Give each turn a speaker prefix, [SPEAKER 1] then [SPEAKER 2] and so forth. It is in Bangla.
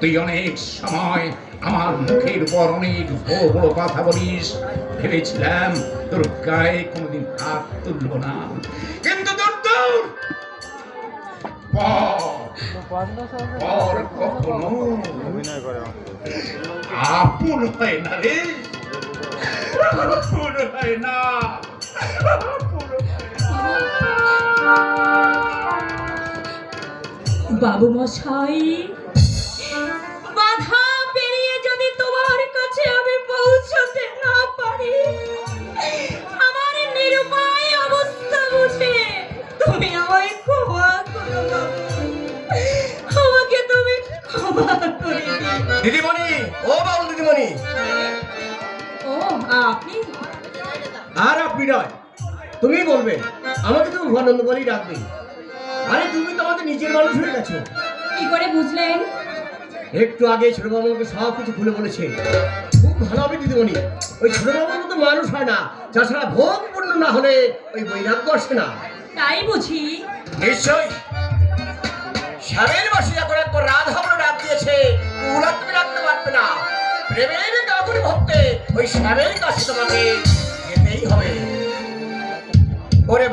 [SPEAKER 1] তুই অনেক সময় আমার মুখের উপর অনেক বড় বড় কথা বলিস, ভেবেছিলাম তোর গায়ে কোনোদিন হাত তুলব না, কিন্তু তোর দূর পর কখনো আপন হয় না রে, আপন হয় না।
[SPEAKER 2] বাবু মশাই, বাধা পেরিয়ে যদি তোমার কাছে আমি পৌঁছতে না পারি, আমার নিরুপায় অবস্থা বুঝে তুমি আমায় ক্ষমা করো বাবু, আমাকে তুমি ক্ষমা করে দিও।
[SPEAKER 3] দিদিমণি, ও বাউল দিদিমণি।
[SPEAKER 2] ও আপনি?
[SPEAKER 3] আর আপনি নয়, তুমি বলবে, আমাকে তুমি উপানন্দ বলেই ডাকবে। আরে তুমি তো আমাদের নিজের মানুষ হয়ে গেছো।
[SPEAKER 2] কি করে বুঝলেন?
[SPEAKER 3] একটু আগে ছোট বাবুকে সব কিছু খুলে বলেছে। খুব ভালো হবে দিদিমণি, ওই ছোট বাবুর মতো মানুষ হয় না, যার সারা ভোগ পূর্ণ না হলে ওই বৈরাগ্য আসে না।
[SPEAKER 2] তাই বুঝি?
[SPEAKER 3] নিশ্চয়ই। স্বামীর বাসী যখন একবার রাধা বলে ডাক দিয়েছে, ওরা তুমি রাখতে পারবে না। প্রেমের গাগুরি ভক্তে ওই স্বামীর কাছে তোমাকে যেতেই হবে। ওরে